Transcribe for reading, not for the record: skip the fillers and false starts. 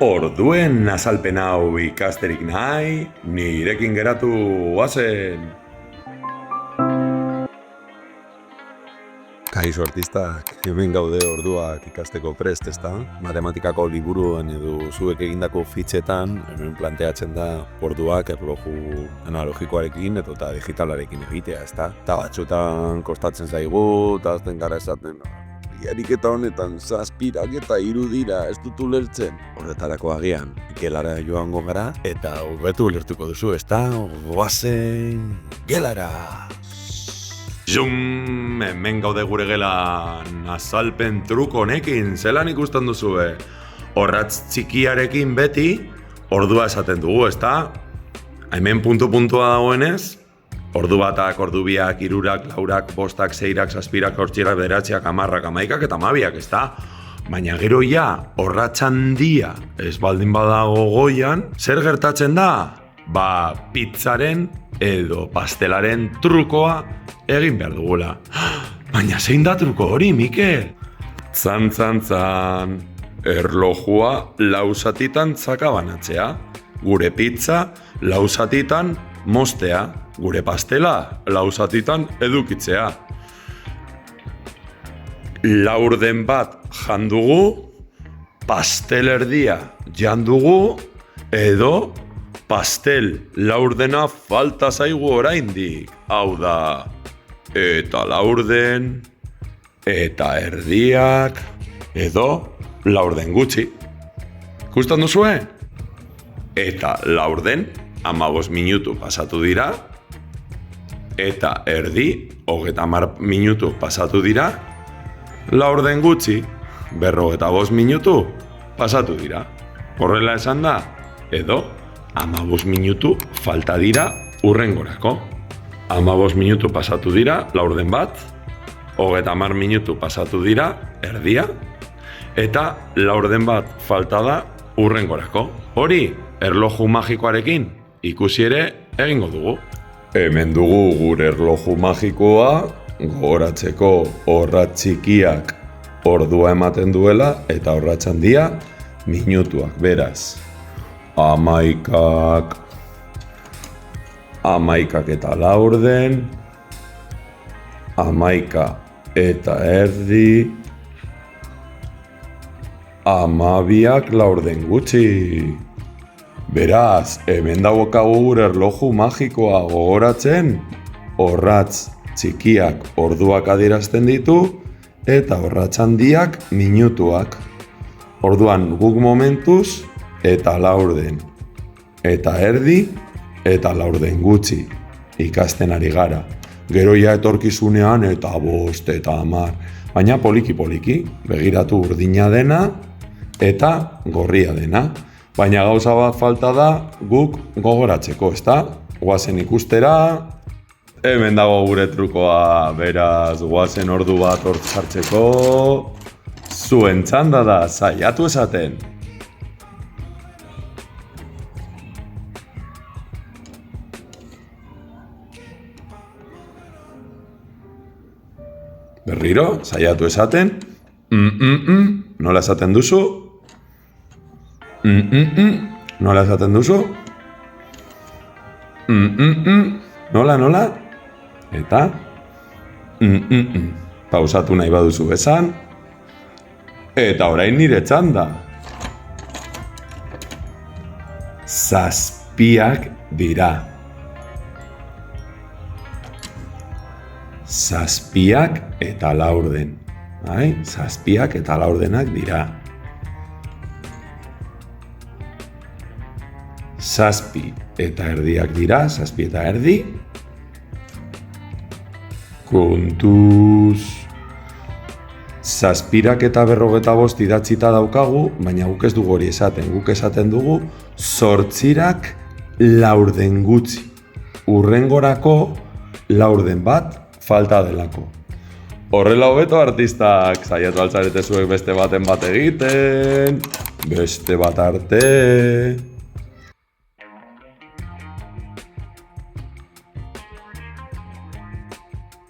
Orduen azalpen hau ikasterik nahi, nirekin geratu guazen. Kaixo artistak, hemen gaude orduak ikasteko prest, ezta? Matematikako liburuan edo zuek egindako fitxetan, hemen planteatzen da orduak erloju analogikoarekin eta digitalarekin egitea, ezta? Ta batzutan kostatzen zaigu, eta azten gara esaten, ariketa honetan zazpirak eta 3 dira, ez dut ulertzen. Horretarako agian, gelara joango gara, eta hobetu ulertuko duzu, ezta? Goazen gelara! Zum, hemen gaude gure gelan azalpen truko honekin, zelan ikusten duzue? Orratz txikiarekin beti, ordua esaten dugu, ezta? Hemen puntua dagoenez, ordu batak, ordu biak, 3, 4, 5, 6, 7, 8, 9, 10, 11, eta 12, ezta? Baina gero ja, orratxan dia, ez baldin badago goian, zer gertatzen da? Pizzaren edo pastelaren trukoa egin behar dugula. Baina zein da truko hori, Mikel? Zan, erlojua lausatitan zakabanatzea, gure pizza lausatitan mostea, gure pastela lausatitan edukitzea. Laurden bat jandugu, pastelerdia jandugu, edo pastel laurdena falta zaigu oraindik. Hau da, eta laurden, eta erdiak, edo laurden gutxi. Ikusten duzue? Eta laurden 15 minutu pasatu dira, eta erdi 30 minutu pasatu dira, laurden gutxi 45 minutu pasatu dira. Horrela esan da, edo 15 minutu falta dira urrengorako. 15 minutu pasatu dira laurden bat, 30 minutu pasatu dira erdia, eta laurden bat falta da urrengorako. Hori, erloju magikoarekin ikusi ere egingo dugu. Hemen dugu gure erloju magikoa, gogoratzeko orratz txikiak ordua ematen duela, eta orratz handia minutuak, beraz. 11 eta laurden, 11 eta erdi, 12 laurden gutxi. Beraz, hemen daukagu gure erloju magikoa gogoratzen, orratz txikiak orduak adierazten ditu, eta orratz handiak minutuak. Orduan guk momentuz, eta laurden, eta erdi, eta laurden gutxi ikasten ari gara. Gero ja etorkizunean eta 5 eta 10, baina poliki-poliki, begiratu urdina dena eta gorria dena. Baina gauza bat falta da guk gogoratzeko, ezta? Goazen ikustera, hemen dago gure trukoa, beraz, goazen ordu bat hor jartzeko, zuen txanda da, saiatu esaten. Berriro, saiatu esaten. Nola esaten duzu? Nola esaten duzu? Nola? Eta? Pausatu nahi baduzu esan. Eta orain nire txanda. Zazpiak dira. Zazpiak eta laurden. Zazpiak eta laurdenak dira. Zazpi eta erdiak dira, zazpi eta erdi. Kontuz. Zazpirak eta 45 idatzita daukagu, baina guk ez dugu hori esaten. Guk esaten dugu 8 laurden gutxi. Urrengorako laurden bat falta delako. Horrela hobeto artistak, saiatu altzarete zuek beste baten bat egiten, beste bat arte.